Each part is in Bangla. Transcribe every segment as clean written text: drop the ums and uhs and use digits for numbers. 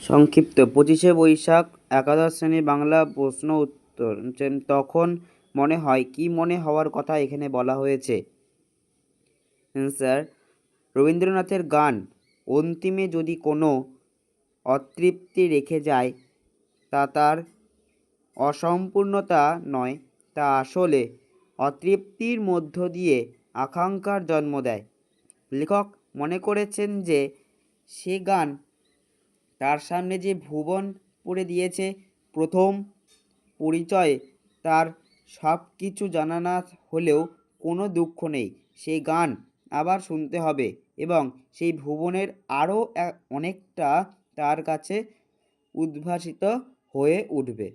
সংক্ষিপ্ত 25শে বৈশাখ একাদশ শ্রেণী বাংলা প্রশ্ন উত্তর তখন মনে হয় কি মনে হওয়ার কথা এখানে বলা হয়েছে। অ্যান্সার, রবীন্দ্রনাথের গান অন্তিমে যদি কোনো অতৃপ্তি রেখে যায় তা তার অসম্পূর্ণতা নয়, তা আসলে অতৃপ্তির মধ্য দিয়ে আকাঙ্ক্ষার জন্ম দেয়। লেখক মনে করেছেন যে সে গান তার সামনে যে ভুবন পড়ে দিয়েছে, প্রথম পরিচয়ে তার সব কিছু জানা না হলেও কোনো দুঃখ নেই, সেই গান আবার শুনতে হবে এবং সেই ভুবনের আরও অনেকটা তার কাছে উদ্ভাসিত হয়ে উঠবে।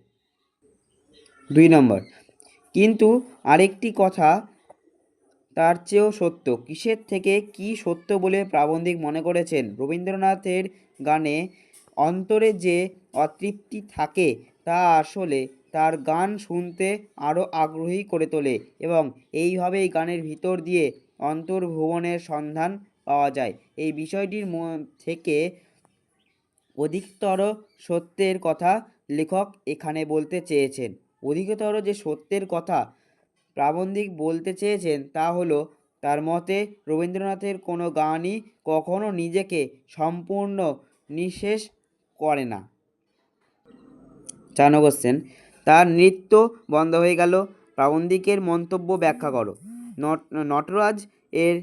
2 নম্বর, কিন্তু আরেকটি কথা তার চেয়েও সত্য। কিসের থেকে কি সত্য বলে প্রাবন্ধিক মনে করেছেন? রবীন্দ্রনাথের গানে অন্তরে যে অতৃপ্তি থাকে তা আসলে তার গান শুনতে আরও আগ্রহী করে তোলে এবং এইভাবেই গানের ভিতর দিয়ে অন্তর্ভুবনের সন্ধান পাওয়া যায়। এই বিষয়টির থেকে অধিকতর সত্যের কথা লেখক এখানে বলতে চেয়েছেন। অধিকতর যে সত্যের কথা প্রাবন্ধিক বলতে চেয়েছেন তা হলো, তার মতে রবীন্দ্রনাথের কোনো গানই কখনো নিজেকে সম্পূর্ণ নিঃশেষ করে না। 4 নম্বর কোশ্চেন, তার নৃত্য বন্ধ হয়ে গেল, প্রাবন্ধিকের মন্তব্য ব্যাখ্যা করো। নটরাজ এর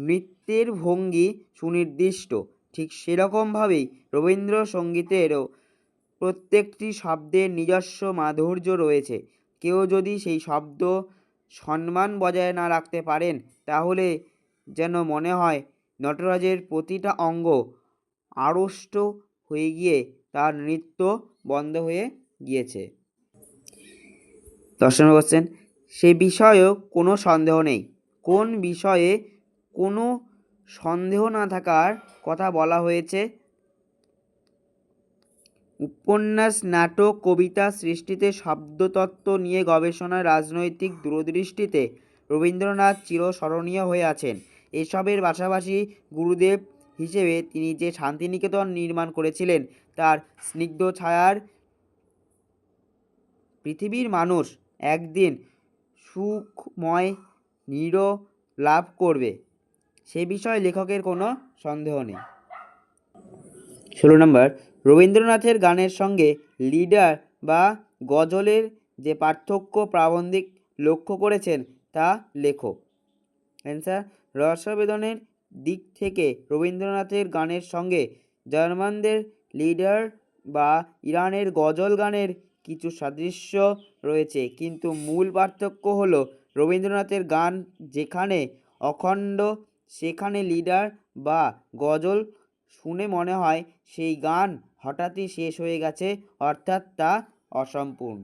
নৃত্যের ভঙ্গি সুনির্দিষ্ট, ঠিক সেরকমভাবেই রবীন্দ্রসঙ্গীতেরও প্রত্যেকটি শব্দের নিজস্ব মাধুর্য রয়েছে। কেউ যদি সেই শব্দ সম্মান বজায় না রাখতে পারেন তাহলে যেন মনে হয় নটরাজের প্রতিটা অঙ্গ আড়ষ্ট হয়ে গিয়ে তার নৃত্য বন্ধ হয়ে গিয়েছে। 10 নম্বর কোশ্চেন, সে বিষয়েও কোনো সন্দেহ নেই। কোন বিষয়ে কোনো সন্দেহ না থাকার কথা বলা হয়েছে? উপন্যাস, নাটক, কবিতা সৃষ্টিতে শব্দতত্ত্ব নিয়ে গবেষণায় রাজনৈতিক দূরদৃষ্টিতে রবীন্দ্রনাথ চিরস্মরণীয় হয়ে আছেন। এসবের পাশাপাশি গুরুদেব হিসেবে তিনি যে শান্তিনিকেতন নির্মাণ করেছিলেন তার স্নিগ্ধ ছায়ার পৃথিবীর মানুষ একদিন সুখময় নির লাভ করবে, সে বিষয়ে লেখকের কোনো সন্দেহ নেই। 16 নম্বর, রবীন্দ্রনাথের গানের সঙ্গে লিডার বা গজলের যে পার্থক্য প্রাবন্ধিক লক্ষ্য করেছেন তা লেখো। অ্যান্সার, রসাবেদনের দিক থেকে রবীন্দ্রনাথের গানের সঙ্গে জার্মানদের লিডার বা ইরানের গজল গানের কিছু সাদৃশ্য রয়েছে, কিন্তু মূল পার্থক্য হলো রবীন্দ্রনাথের গান যেখানে অখণ্ড সেখানে লিডার বা গজল শুনে মনে হয় সেই গান হঠাৎই শেষ হয়ে গেছে, অর্থাৎ তা অসম্পূর্ণ।